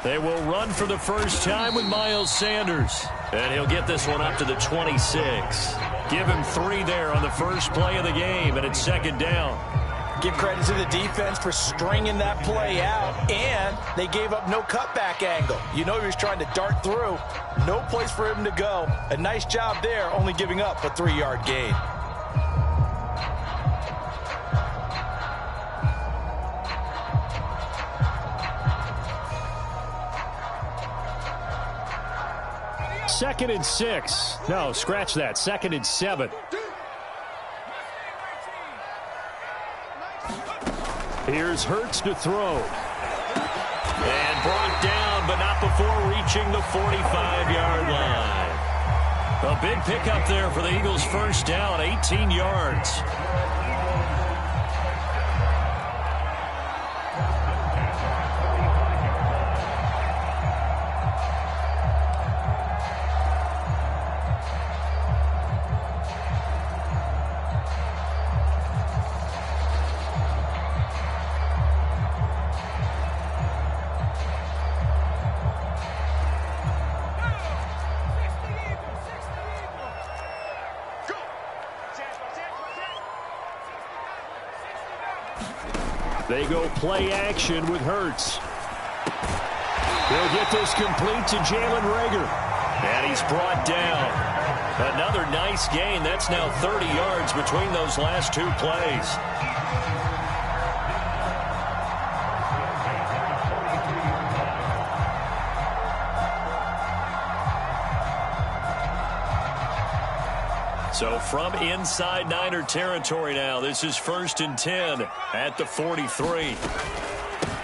They will run for the first time with Miles Sanders. And he'll get this one up to the 26. Give him 3 there on the first play of the game, and it's second down. Give credit to the defense for stringing that play out, and they gave up no cutback angle. You know he was trying to dart through. No place for him to go. A nice job there, only giving up a 3-yard gain. Second and 6. No, scratch that. Second and 7. Here's Hurts to throw. And brought down, but not before reaching the 45-yard line. A big pickup there for the Eagles' first down, 18 yards. They go play action with Hurts. He'll get this complete to Jalen Reagor. And he's brought down. Another nice gain. That's now 30 yards between those last 2 plays. So from inside Niner territory now, this is 1st and 10 at the 43.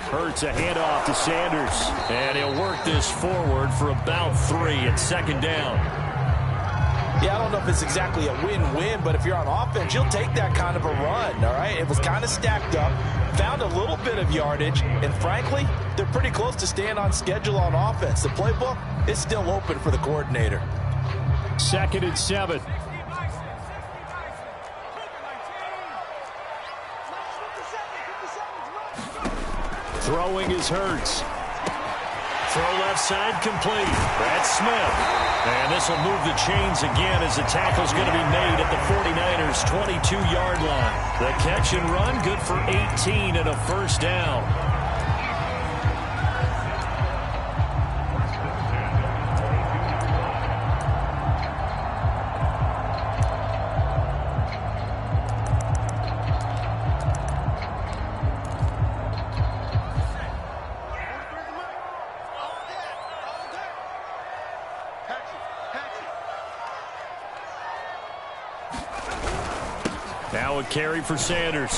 Hurts a handoff to Sanders, and he'll work this forward for about 3 at second down. Yeah, I don't know if it's exactly a win-win, but if you're on offense, you'll take that kind of a run, all right? It was kind of stacked up, found a little bit of yardage, and frankly, they're pretty close to staying on schedule on offense. The playbook is still open for the coordinator. 2nd and 7. Throwing is Hurts. Throw left side complete. That's Smith. And this will move the chains again as the tackle's going to be made at the 49ers' 22-yard line. The catch and run good for 18 and a first down. Now a carry for Sanders.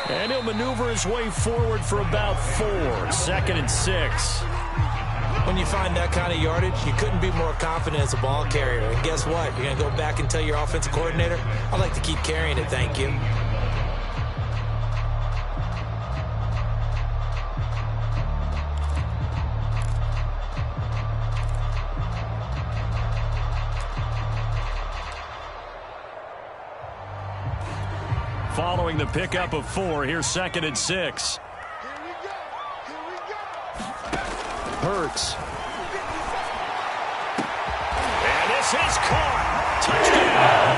And he'll maneuver his way forward for about 4. 2nd and 6. When you find that kind of yardage, you couldn't be more confident as a ball carrier. And guess what? You're going to go back and tell your offensive coordinator, I'd like to keep carrying it, thank you. Following the pickup of 4, here's 2nd and 6. Hurts. And this is caught. Touchdown.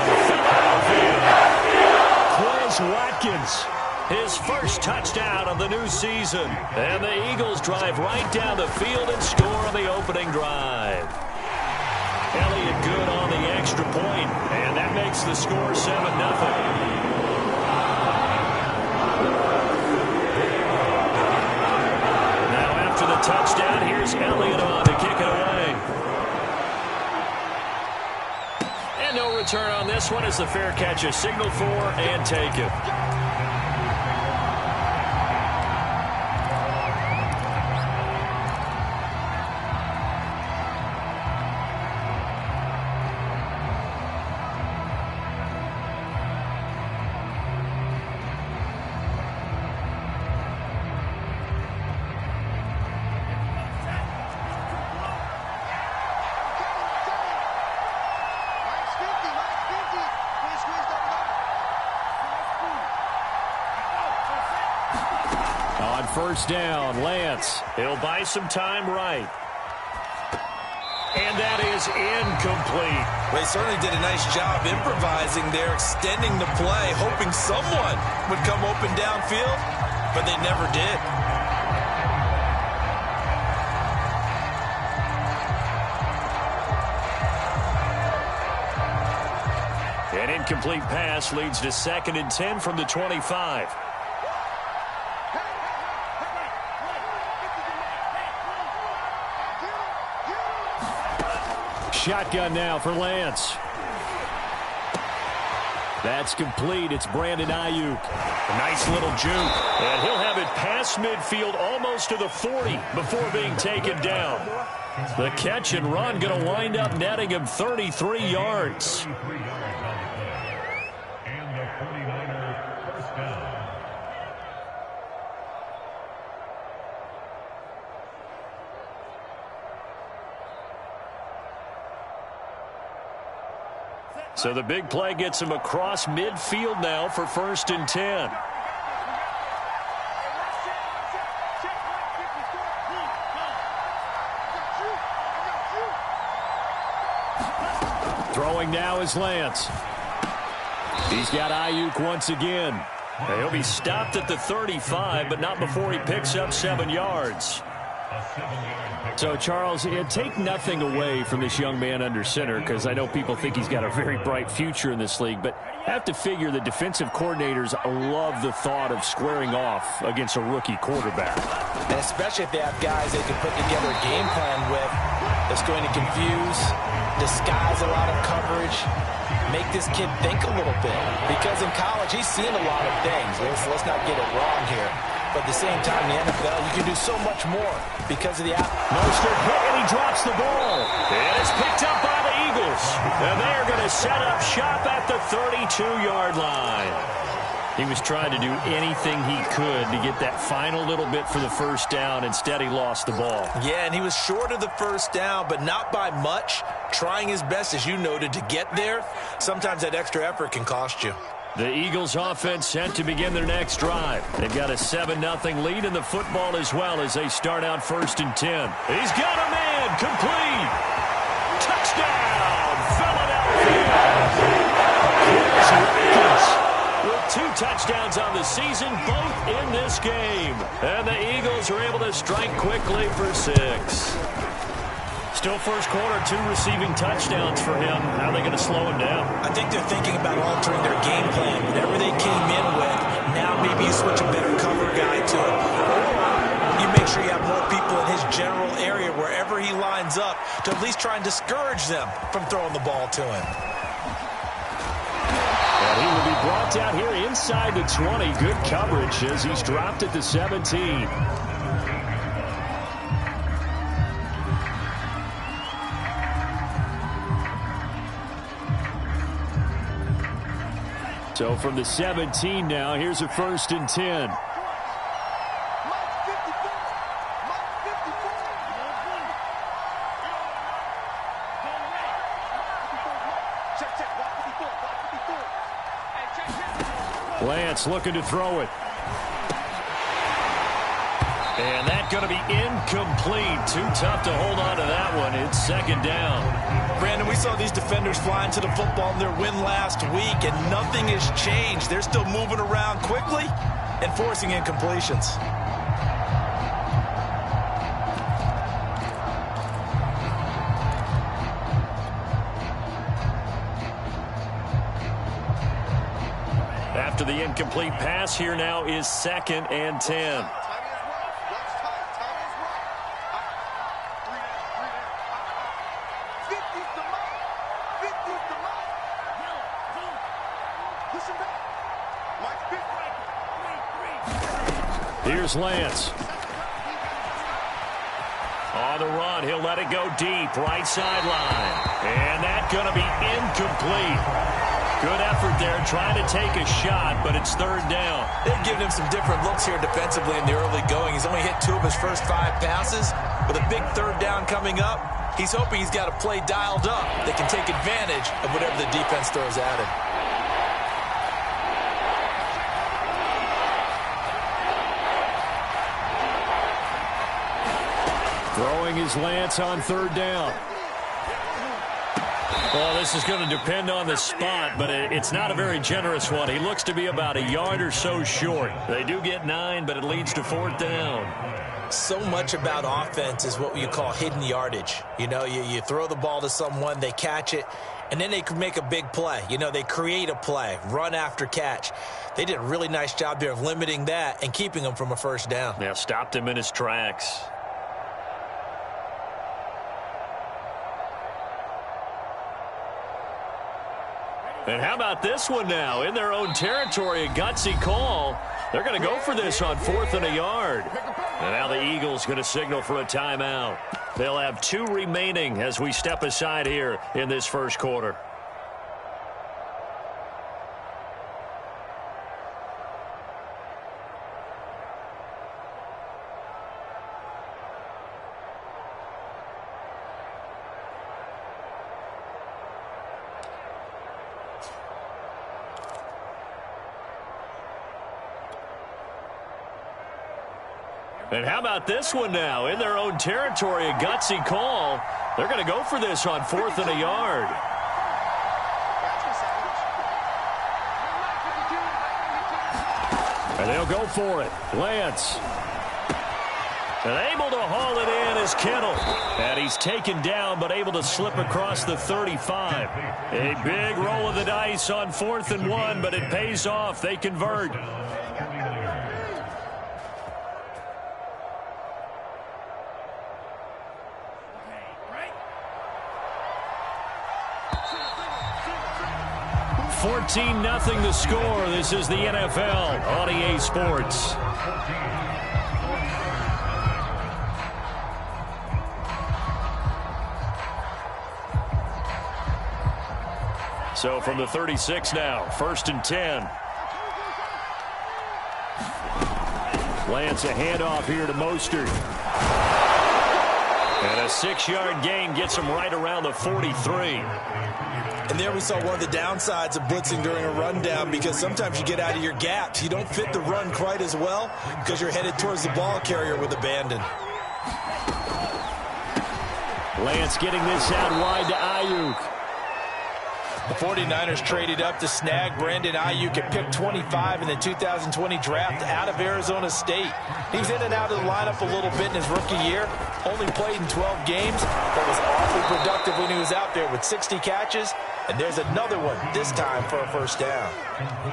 Quez Watkins. His first touchdown of the new season. And the Eagles drive right down the field and score on the opening drive. Elliott good on the extra point, and that makes the score 7-0. The touchdown. Here's Elliott on to kick it away. And no return on this one as the fair catch is signaled for and taken. first down. Lance, he'll buy some time right. And that is incomplete. They certainly did a nice job improvising there, extending the play, hoping someone would come open downfield, but they never did. An incomplete pass leads to 2nd and 10 from the 25. Shotgun now for Lance. That's complete. It's Brandon Ayuk. A nice little juke. And he'll have it past midfield almost to the 40 before being taken down. The catch and run going to wind up netting him 33 yards. So the big play gets him across midfield now for 1st and 10. Throwing now is Lance. He's got Ayuk once again. He'll be stopped at the 35, but not before he picks up 7 yards. So, Charles, take nothing away from this young man under center, because I know people think he's got a very bright future in this league, but have to figure the defensive coordinators love the thought of squaring off against a rookie quarterback. And especially if they have guys they can put together a game plan with that's going to confuse, disguise a lot of coverage, make this kid think a little bit. Because in college, he's seen a lot of things. Let's not get it wrong here. But at the same time, in the NFL, you can do so much more because of the Mostert hit, and he drops the ball. And it's picked up by the Eagles. And they're going to set up shop at the 32-yard line. He was trying to do anything he could to get that final little bit for the first down. Instead, he lost the ball. Yeah, and he was short of the first down, but not by much. Trying his best, as you noted, to get there. Sometimes that extra effort can cost you. The Eagles offense set to begin their next drive. They've got a 7-0 lead in the football as well as they start out 1st and 10. He's got a man, complete. Touchdown, Philadelphia. With 2 touchdowns on the season, both in this game. And the Eagles are able to strike quickly for 6. Still first quarter, 2 receiving touchdowns for him. How are they going to slow him down? I think they're thinking about altering their game plan. Whatever they came in with, now maybe you switch a better cover guy to it. Or you make sure you have more people in his general area wherever he lines up to at least try and discourage them from throwing the ball to him. And he will be brought down here inside the 20. Good coverage as he's dropped at the 17. So from the 17 now, here's a 1st and 10. Lance looking to throw it. And that's going to be incomplete. Too tough to hold on to that one. It's 2nd down. Brandon, we saw these defenders flying to the football in their win last week, and nothing has changed. They're still moving around quickly and forcing incompletions. After the incomplete pass, here now is 2nd and 10. Here's Lance. On the run, he'll let it go deep, right sideline. And that's going to be incomplete. Good effort there, trying to take a shot, but it's 3rd down. They've given him some different looks here defensively in the early going. He's only hit 2 of his first 5 passes. With a big 3rd down coming up, he's hoping he's got a play dialed up that can take advantage of whatever the defense throws at him. Throwing his Lance on third down. Well, this is going to depend on the spot, but it's not a very generous one. He looks to be about a yard or so short. They do get 9, but it leads to fourth down. So much about offense is what you call hidden yardage. You know, you throw the ball to someone, they catch it, and then they can make a big play. You know, they create a play, run after catch. They did a really nice job there of limiting that and keeping him from a first down. Yeah, stopped him in his tracks. And how about this one now? In their own territory, a gutsy call. They're going to go for this on 4th and a yard. And now the Eagles going to signal for a timeout. They'll have 2 remaining as we step aside here in this first quarter. And how about this one now? In their own territory, a gutsy call. They're going to go for this on 4th and a yard. And they'll go for it. Lance. And able to haul it in is Kittle. And he's taken down, but able to slip across the 35. A big roll of the dice on 4th and 1, but it pays off. They convert. Nothing the score. This is the NFL on EA Sports. So from the 36 now, 1st and 10. Lance, a handoff here to Mostert. And a 6-yard gain gets him right around the 43. And there we saw one of the downsides of blitzing during a rundown, because sometimes you get out of your gaps. You don't fit the run quite as well because you're headed towards the ball carrier with abandon. Lance getting this out wide to Ayuk. The 49ers traded up to snag Brandon Ayuk at pick 25 in the 2020 draft out of Arizona State. He's in and out of the lineup a little bit in his rookie year. Only played in 12 games, but was awfully productive when he was out there with 60 catches. And there's another one, this time for a first down.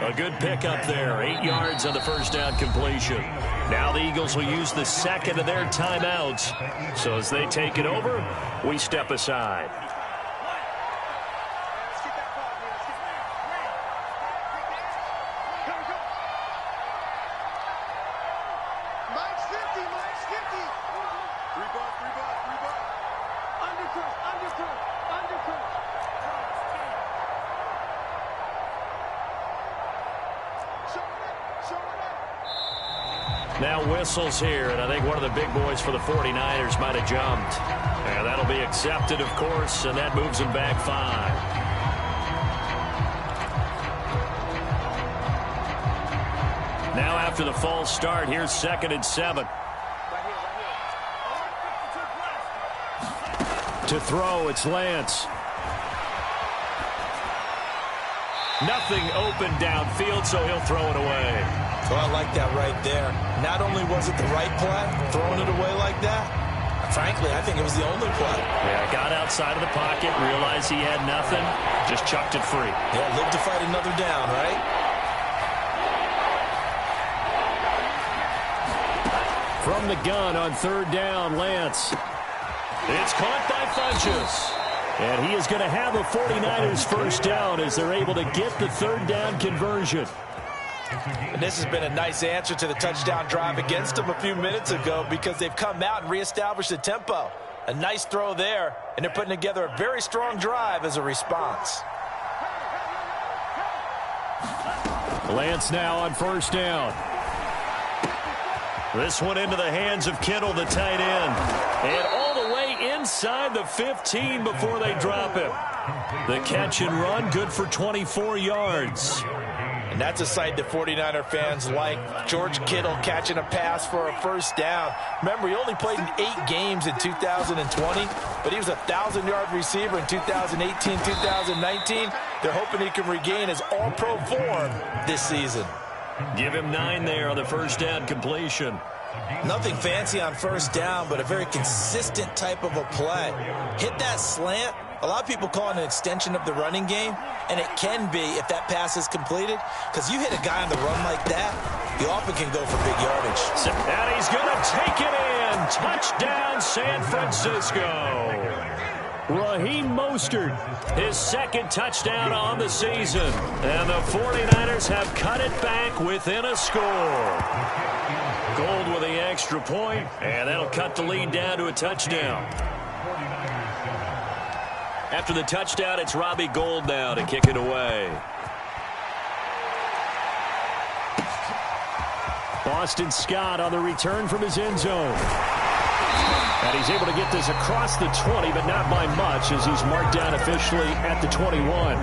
A good pickup there, 8 yards on the first down completion. Now the Eagles will use the second of their timeouts. So as they take it over, we step aside. Now whistles here, and I think one of the big boys for the 49ers might have jumped. And that'll be accepted, of course, and that moves them back 5. Now after the false start, here's 2nd and 7. To throw, it's Lance. Nothing open downfield, so he'll throw it away. Well, I like that right there. Not only was it the right play, throwing it away like that, frankly, I think it was the only play. Yeah, got outside of the pocket, realized he had nothing, just chucked it free. Yeah, live to fight another down, right? From the gun on 3rd down, Lance. It's caught by Funchess. And he is going to have a 49ers first down as they're able to get the 3rd down conversion. And this has been a nice answer to the touchdown drive against them a few minutes ago, because they've come out and reestablished the tempo. A nice throw there, and they're putting together a very strong drive as a response. Lance now on 1st down. This one into the hands of Kittle, the tight end. And all the way inside the 15 before they drop him. The catch and run, good for 24 yards. And that's a sight that 49er fans like. George Kittle catching a pass for a first down. Remember, he only played in 8 games in 2020, but he was a 1,000-yard receiver in 2018, 2019. They're hoping he can regain his all-pro form this season. Give him 9 there on the first down completion. Nothing fancy on first down, but a very consistent type of a play. Hit that slant. A lot of people call it an extension of the running game, and it can be if that pass is completed, because you hit a guy on the run like that, you often can go for big yardage. And he's going to take it in. Touchdown, San Francisco. Raheem Mostert, his second touchdown on the season. And the 49ers have cut it back within a score. Gold with the extra point, and that'll cut the lead down to a touchdown. After the touchdown, it's Robbie Gould now to kick it away. Boston Scott on the return from his end zone. And he's able to get this across the 20, but not by much, as he's marked down officially at the 21.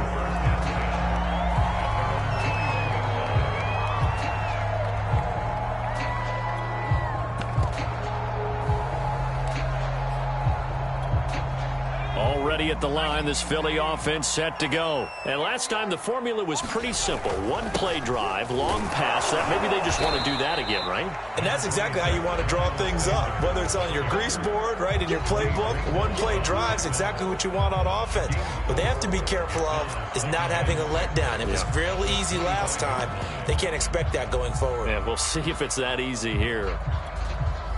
Already at the line, this Philly offense set to go. And last time, the formula was pretty simple. One play drive, long pass. That maybe they just want to do that again, right? And that's exactly how you want to draw things up. Whether it's on your grease board, right, in your playbook, one play drive's exactly what you want on offense. What they have to be careful of is not having a letdown. It was real easy last time. They can't expect that going forward. Yeah, we'll see if it's that easy here.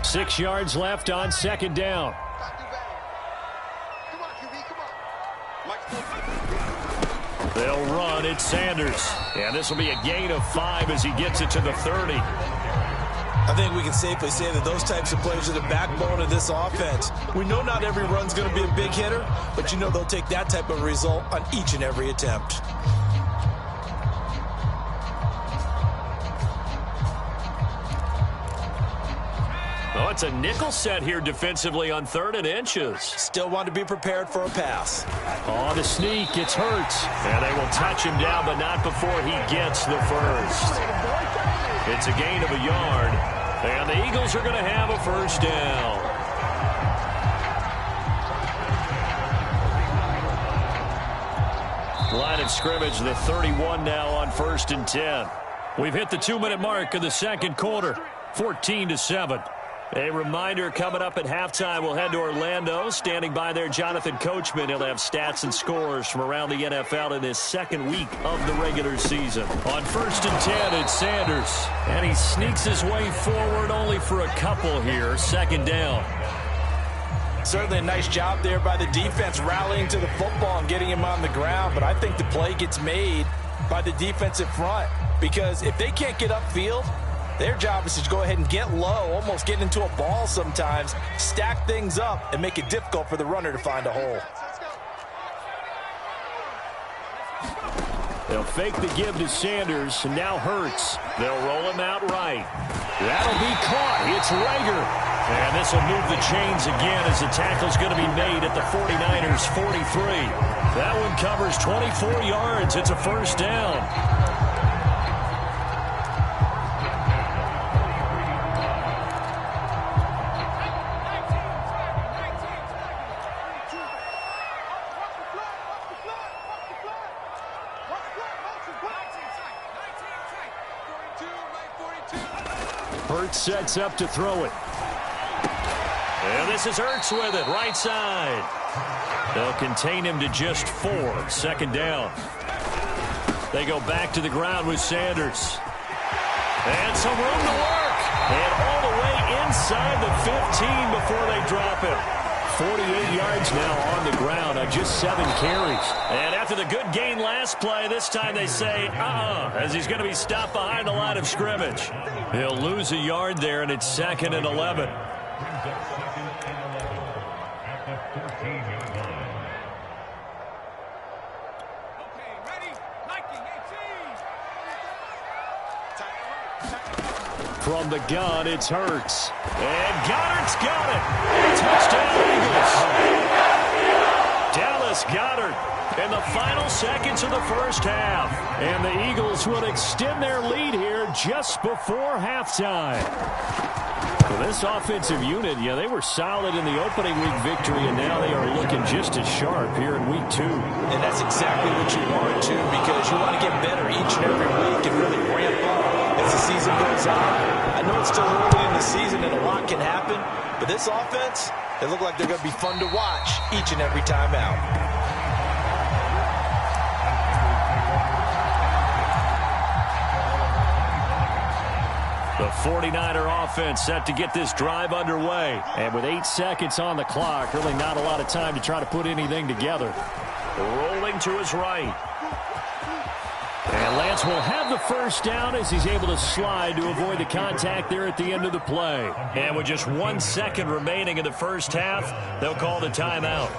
6 yards left on second down. They'll run. It's Sanders. And this will be a gain of 5 as he gets it to the 30. I think we can safely say that those types of plays are the backbone of this offense. We know not every run's going to be a big hitter, but you know they'll take that type of result on each and every attempt. Oh, it's a nickel set here defensively on 3rd and inches. Still want to be prepared for a pass. On the sneak, it's Hurts. And they will touch him down, but not before he gets the first. It's a gain of a yard. And the Eagles are going to have a first down. Line of scrimmage, the 31 now on 1st and 10. We've hit the 2-minute mark of the second quarter, 14-7. A reminder, coming up at halftime, we'll head to Orlando. Standing by there, Jonathan Coachman. He'll have stats and scores from around the NFL in his second week of the regular season. On 1st and 10, it's Sanders. And he sneaks his way forward only for a couple here. Second down. Certainly a nice job there by the defense rallying to the football and getting him on the ground. But I think the play gets made by the defensive front. Because if they can't get upfield, their job is to go ahead and get low, almost get into a ball sometimes, stack things up, and make it difficult for the runner to find a hole. They'll fake the give to Sanders, and now Hurts. They'll roll him out right. That'll be caught. It's Rager. And this will move the chains again as the tackle's going to be made at the 49ers' 43. That one covers 24 yards. It's a first down. Hurts sets up to throw it. And this is Hurts with it, right side. They'll contain him to just 4. Second down. They go back to the ground with Sanders. And some room to work. And all the way inside the 15 before they drop him. 48 yards now on the ground on just 7 carries. And after the good gain last play, this time they say, as he's going to be stopped behind the line of scrimmage. He'll lose a yard there, and it's 2nd and 11. From the gun, it's Hurts. And Goddard's got it. Touchdown, Eagles. Dallas Goedert in the final seconds of the first half. And the Eagles will extend their lead here just before halftime. Well, this offensive unit, yeah, they were solid in the opening week victory, and now they are looking just as sharp here in week 2. And that's exactly what you want, too, because you want to get better each and every week and really ramp up as the season goes on. I know it's still early in the season and a lot can happen, but this offense, they look like they're going to be fun to watch each and every time out. The 49er offense set to get this drive underway. And with 8 seconds on the clock, really not a lot of time to try to put anything together. Rolling to his right. And Lance will have the first down as he's able to slide to avoid the contact there at the end of the play. And with just 1 second remaining in the first half, they'll call the timeout.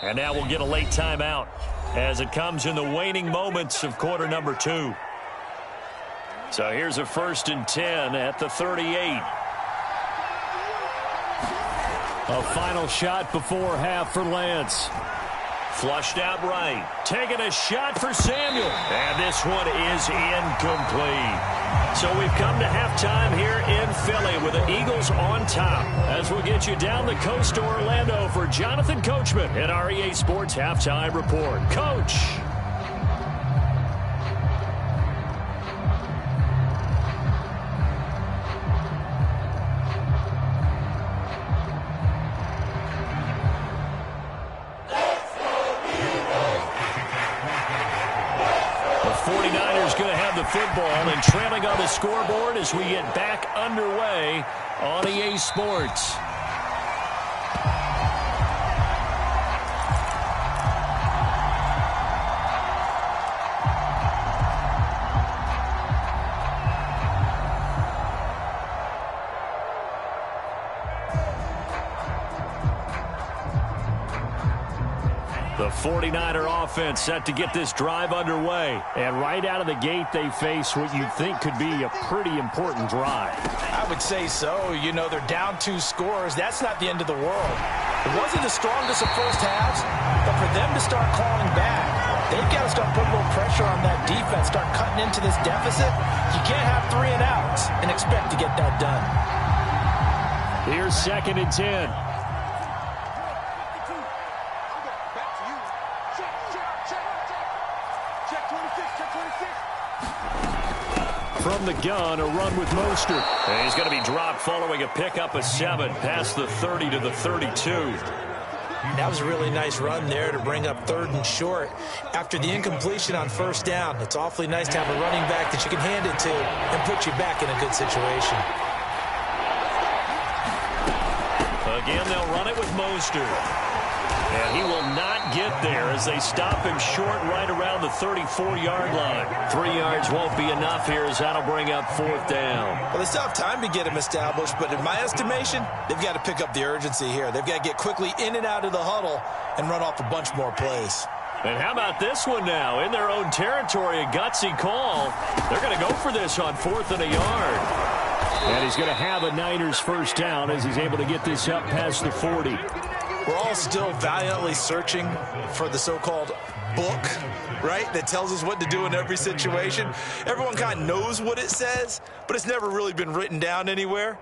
And now we'll get a late timeout as it comes in the waning moments of quarter number 2. So here's a 1st and 10 at the 38. A final shot before half for Lance. Flushed out right. Taking a shot for Samuel. And this one is incomplete. So we've come to halftime here in Philly with the Eagles on top. As we'll get you down the coast to Orlando for Jonathan Coachman at our EA Sports Halftime Report. Coach. Football and trailing on the scoreboard as we get back underway on EA Sports. The 49er offense set to get this drive underway. And right out of the gate, they face what you'd think could be a pretty important drive. I would say so. You know, they're down 2 scores. That's not the end of the world. It wasn't the strongest of first halves, but for them to start clawing back, they've got to start putting a little pressure on that defense, start cutting into this deficit. You can't have 3 and outs and expect to get that done. Here's 2nd and 10. From the gun, a run with Mostert. And he's going to be dropped following a pickup of 7 past the 30 to the 32. That was a really nice run there to bring up 3rd and short. After the incompletion on 1st down, it's awfully nice to have a running back that you can hand it to and put you back in a good situation. Again, they'll run it with Mostert. And he will not get there as they stop him short right around the 34-yard line. 3 yards won't be enough here as that'll bring up 4th down. Well, they still have time to get him established, but in my estimation, they've got to pick up the urgency here. They've got to get quickly in and out of the huddle and run off a bunch more plays. And how about this one now? In their own territory, a gutsy call. They're going to go for this on 4th and a yard. And he's going to have a Niners first down as he's able to get this up past the 40. We're all still valiantly searching for the so-called book, right, that tells us what to do in every situation. Everyone kind of knows what it says, but it's never really been written down anywhere.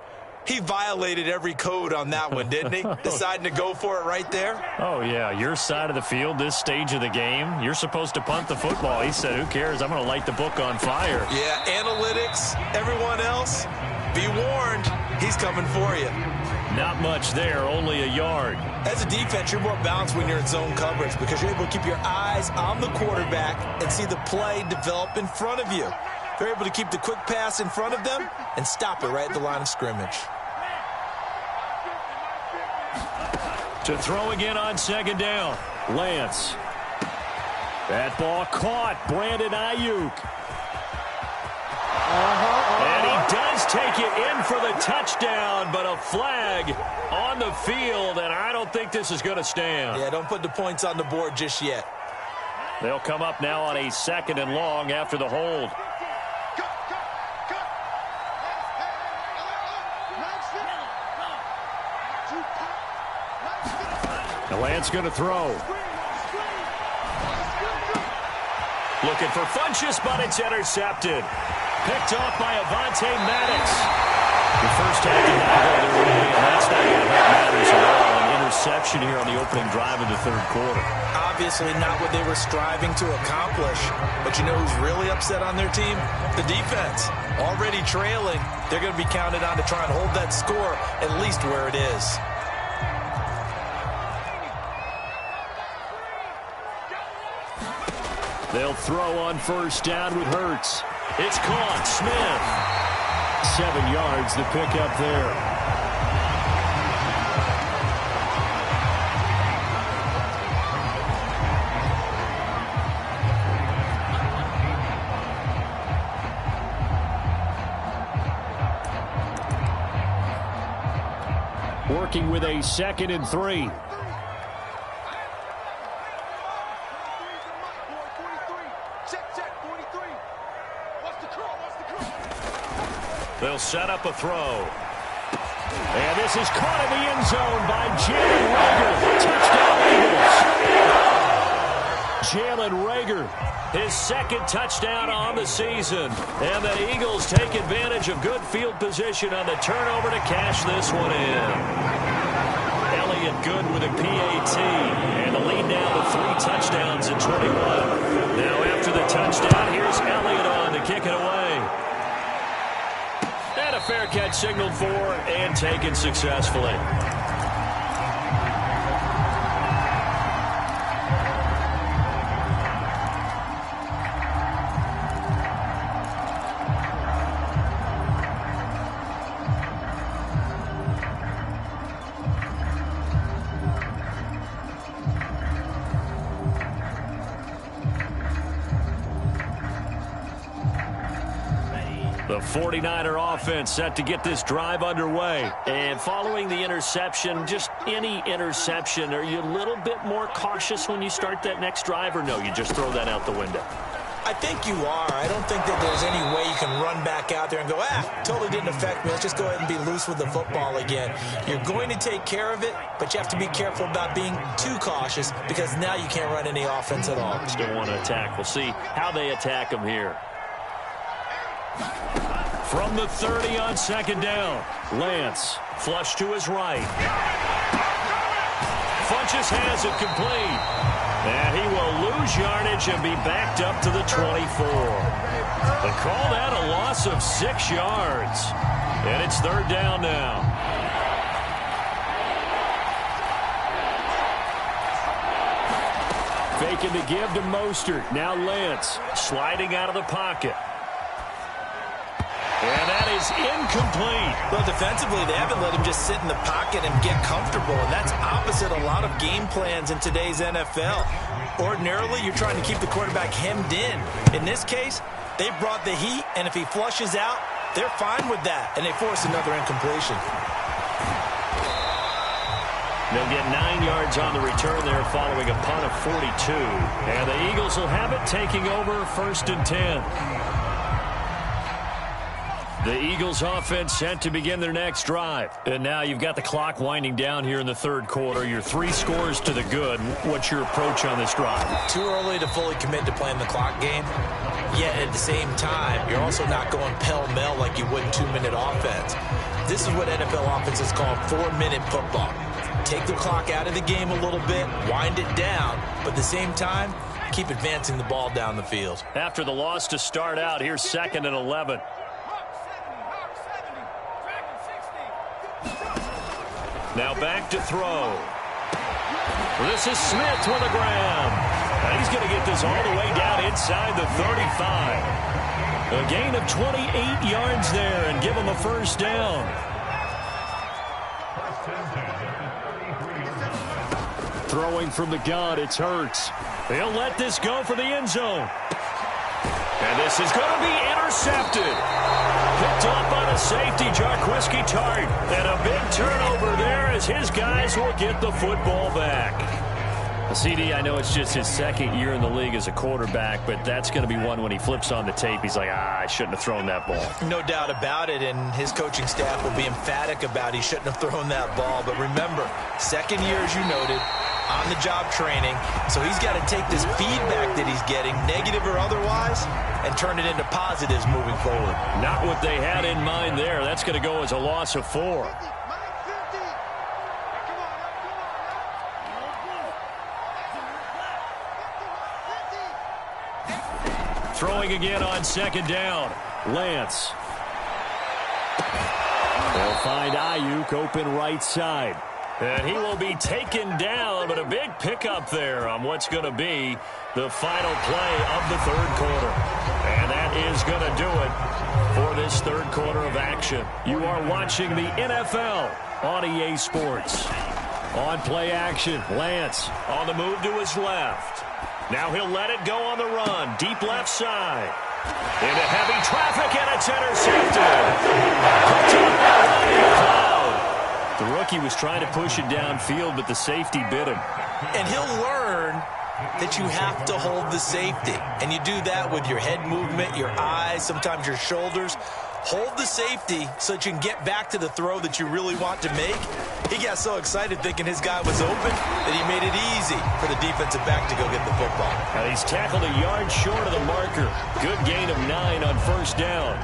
He violated every code on that one, didn't he? Deciding to go for it right there. Oh, yeah, your side of the field, this stage of the game, you're supposed to punt the football. He said, who cares? I'm going to light the book on fire. Yeah, analytics, everyone else, be warned, he's coming for you. Not much there, only a yard. As a defense, you're more balanced when you're in zone coverage because you're able to keep your eyes on the quarterback and see the play develop in front of you. They're able to keep the quick pass in front of them and stop it right at the line of scrimmage. To throw again on 2nd down, Lance. That ball caught, Brandon Ayuk. And he does take it in for the touchdown, but a flag on the field, and I don't think this is going to stand. Yeah, don't put the points on the board just yet. They'll come up now on a 2nd and long after the hold. The Lance going to throw. Looking for Funchess, but it's intercepted. Picked off by Avonte Maddox. The first half did not go their way, and that's not going to help matters at all. An interception here on the opening drive of the 3rd quarter. Obviously not what they were striving to accomplish. But you know who's really upset on their team? The defense. Already trailing. They're going to be counted on to try and hold that score at least where it is. They'll throw on 1st down with Hurts. It's caught. Smith. 7 yards, the pickup there. Working with a 2nd and 3. They'll set up a throw. And this is caught in the end zone by Jalen Reagor. Touchdown Eagles. Jalen Reagor, his 2nd touchdown on the season. And the Eagles take advantage of good field position on the turnover to cash this one in. Elliott good with a PAT. And the lead now to 3 touchdowns in 21. Now after the touchdown, here's Elliott on to kick it away. And a fair catch signaled for and taken successfully. The 49er offense set to get this drive underway. And following the interception, just any interception, are you a little bit more cautious when you start that next drive, or no, you just throw that out the window? I think you are. I don't think that there's any way you can run back out there and go, totally didn't affect me. Let's just go ahead and be loose with the football again. You're going to take care of it, but you have to be careful about being too cautious because now you can't run any offense at all. Still want to attack. We'll see how they attack them here. From the 30 on 2nd down, Lance flush to his right. Funchess has it complete. And he will lose yardage and be backed up to the 24. They call that a loss of 6 yards. And it's 3rd down now. Faking to give to Mostert. Now Lance sliding out of the pocket. And that is incomplete. Well, defensively, they haven't let him just sit in the pocket and get comfortable, and that's opposite a lot of game plans in today's NFL. Ordinarily, you're trying to keep the quarterback hemmed in. In this case, they brought the heat, and if he flushes out, they're fine with that, and they force another incompletion. They'll get 9 yards on the return there following a punt of 42. And the Eagles will have it taking over 1st and 10. The Eagles offense set to begin their next drive. And now you've got the clock winding down here in the 3rd quarter. Your 3 scores to the good. What's your approach on this drive? Too early to fully commit to playing the clock game. Yet at the same time, you're also not going pell-mell like you would in 2-minute offense. This is what NFL offenses call 4-minute football. Take the clock out of the game a little bit, wind it down, but at the same time, keep advancing the ball down the field. After the loss to start out, here's 2nd and 11. Now back to throw. This is Smith with the ground. And he's going to get this all the way down inside the 35. A gain of 28 yards there and give him a 1st down. Throwing from the gun, it's Hurts. They'll let this go for the end zone. And this is going to be intercepted. Picked off by the safety, Jarquiski Tartt. And a big turnover there as his guys will get the football back. CD, I know it's just his second year in the league as a quarterback, but that's going to be one when he flips on the tape. He's like, I shouldn't have thrown that ball. No doubt about it, and his coaching staff will be emphatic about he shouldn't have thrown that ball. But remember, second year, as you noted, on-the-job training, so he's got to take this feedback that he's getting, negative or otherwise, and turn it into positives moving forward. Not what they had in mind there. That's going to go as a loss of 4. Throwing again on second down. Lance. They'll find Ayuk open right side. And he will be taken down, but a big pickup there on what's going to be the final play of the third quarter. And that is going to do it for this third quarter of action. You are watching the NFL on EA Sports. On play action, Lance on the move to his left. Now he'll let it go on the run. Deep left side. Into heavy traffic, and it's intercepted. The rookie was trying to push it downfield, but the safety bit him. And he'll learn that you have to hold the safety. And you do that with your head movement, your eyes, sometimes your shoulders. Hold the safety so that you can get back to the throw that you really want to make. He got so excited thinking his guy was open that he made it easy for the defensive back to go get the football. And he's tackled a yard short of the marker. Good gain of 9 on first down.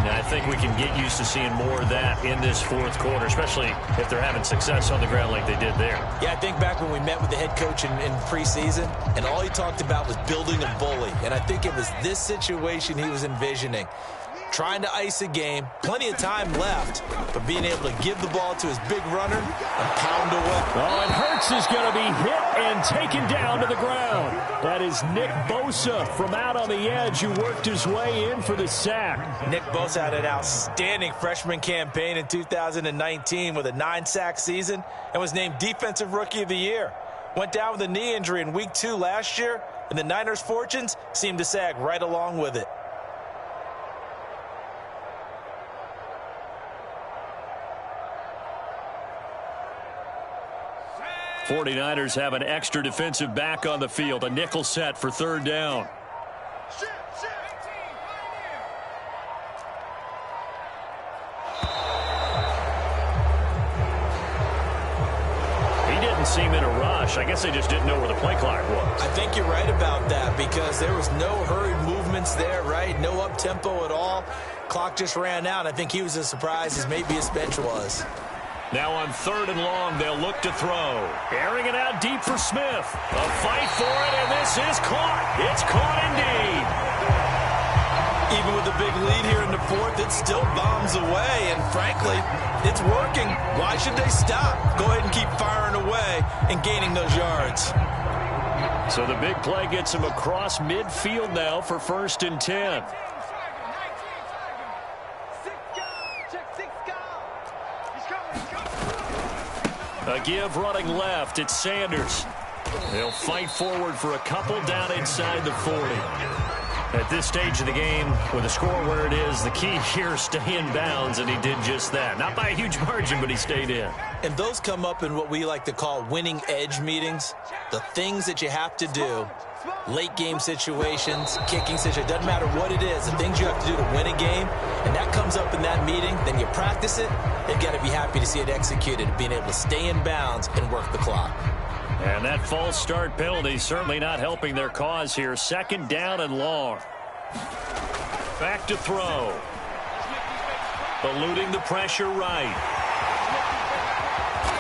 Now, I think we can get used to seeing more of that in this fourth quarter, especially if they're having success on the ground like they did there. Yeah, I think back when we met with the head coach in preseason, and all he talked about was building a bully. And I think it was this situation he was envisioning. Trying to ice a game, plenty of time left, but being able to give the ball to his big runner and pound away. Oh, and Hurts is going to be hit and taken down to the ground. That is Nick Bosa from out on the edge who worked his way in for the sack. Nick Bosa had an outstanding freshman campaign in 2019 with a 9-sack season and was named Defensive Rookie of the Year. Went down with a knee injury in Week 2 last year, and the Niners' fortunes seemed to sag right along with it. 49ers have an extra defensive back on the field. A nickel set for third down. He didn't seem in a rush. I guess they just didn't know where the play clock was. I think you're right about that because there was no hurried movements there, right? No up-tempo at all. Clock just ran out. I think he was as surprised as maybe his bench was. Now on third and long, they'll look to throw. Airing it out deep for Smith. A fight for it, and this is caught. It's caught indeed. Even with a big lead here in the fourth, it still bombs away, and frankly, it's working. Why should they stop? Go ahead and keep firing away and gaining those yards. So the big play gets him across midfield now for 1st and 10. A give running left. It's Sanders. They'll fight forward for a couple down inside the 40. At this stage of the game, with the score where it is, the key here is stay in bounds, and he did just that. Not by a huge margin, but he stayed in. And those come up in what we like to call winning edge meetings. The things that you have to do, late game situations, kicking situations, doesn't matter what it is, the things you have to do to win a game, and that comes up in that meeting, then you practice it, you've got to be happy to see it executed, being able to stay in bounds and work the clock. And that false start penalty certainly not helping their cause here. 2nd down and long. Back to throw. Eluding the pressure right.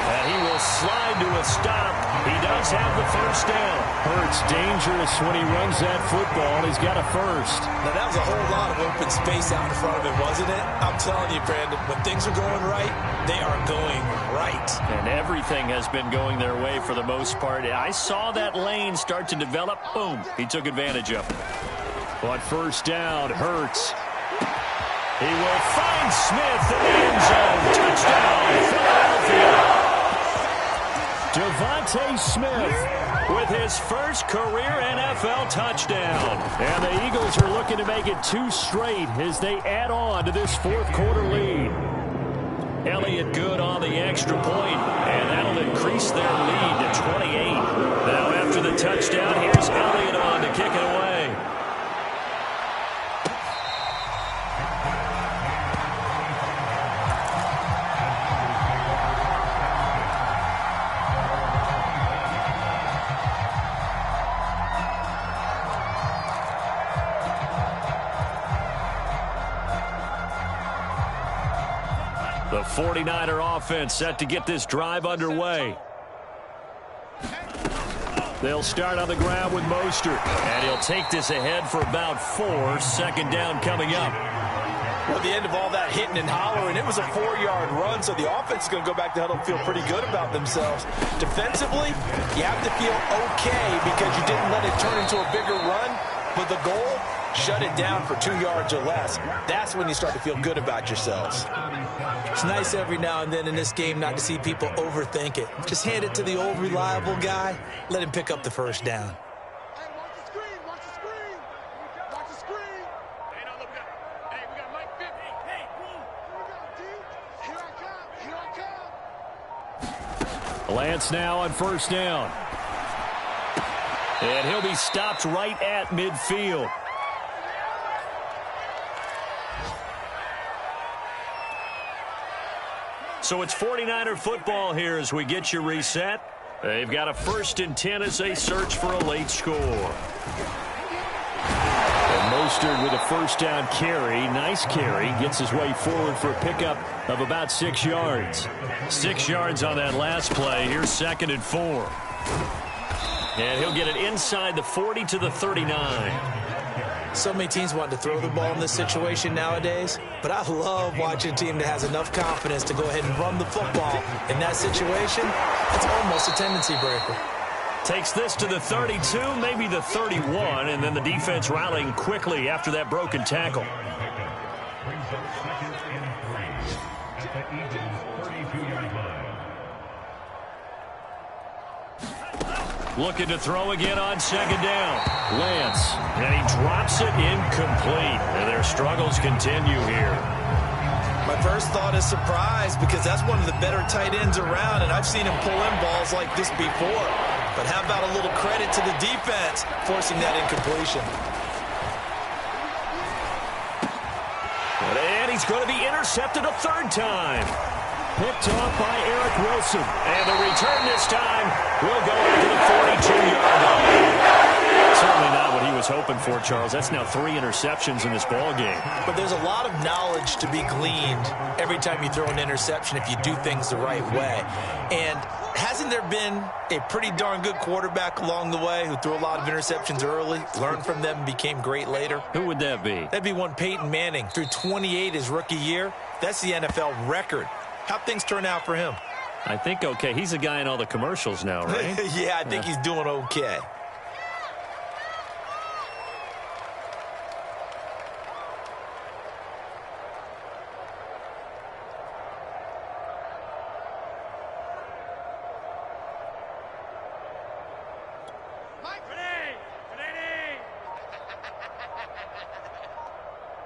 And he will slide to a stop. He does have the 1st down. Hurts dangerous when he runs that football. He's got a 1st. Now, that was a whole lot of open space out in front of him, wasn't it? I'm telling you, Brandon, when things are going right, they are going right. And everything has been going their way for the most part. I saw that lane start to develop. Boom. He took advantage of it. On 1st down, Hurts. He will find Smith in the end zone. Touchdown, Philadelphia. Devontae Smith with his first career NFL touchdown. And the Eagles are looking to make it 2 straight as they add on to this 4th quarter lead. Elliott good on the extra point, and that'll increase their lead to 28. The 49er offense set to get this drive underway. They'll start on the ground with Mostert. And he'll take this ahead for about 4. Second down coming up. Well, at the end of all that hitting and hollering, it was a 4-yard run, so the offense is going to go back to huddle and feel pretty good about themselves. Defensively, you have to feel okay because you didn't let it turn into a bigger run, but the goal, shut it down for 2 yards or less. That's when you start to feel good about yourselves. It's nice every now and then in this game not to see people overthink it. Just hand it to the old reliable guy, let him pick up the first down. Hey, watch the screen, watch the screen. Watch the screen. Hey, we got Mike 50. Hey, move. Here I come. Lance now on first down. And he'll be stopped right at midfield. So it's 49er football here as we get you reset. They've got a 1st and 10 as they search for a late score. And Mostert with a first down carry. Nice carry. Gets his way forward for a pickup of about 6 yards. 6 yards on that last play. Here's 2nd and 4. And he'll get it inside the 40 to the 39. So many teams want to throw the ball in this situation nowadays, but I love watching a team that has enough confidence to go ahead and run the football. In that situation, it's almost a tendency breaker. Takes this to the 32, maybe the 31, and then the defense rallying quickly after that broken tackle. Looking to throw again on 2nd down. Lance, and he drops it incomplete. And their struggles continue here. My first thought is surprise because that's one of the better tight ends around, and I've seen him pull in balls like this before. But how about a little credit to the defense forcing that incompletion? And he's going to be intercepted a 3rd time. Picked off by Eric Wilson. And the return this time will go into the 42-yard line. Certainly not what he was hoping for, Charles. That's now 3 interceptions in this ball game. But there's a lot of knowledge to be gleaned every time you throw an interception if you do things the right way. And hasn't there been a pretty darn good quarterback along the way who threw a lot of interceptions early, learned from them, and became great later? Who would that be? That'd be one Peyton Manning. Threw 28 his rookie year. That's the NFL record. How'd things turn out for him? I think okay. He's a guy in all the commercials now, right? Yeah, I think he's doing okay. Mike, ready.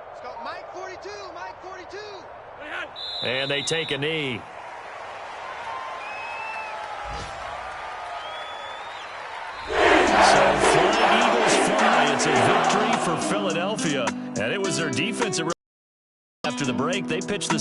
Let's go, Mike 42, Mike 42. And they take a knee. So Flying Eagles fly. It's a victory for Philadelphia. And it was their defensive after the break. They pitched the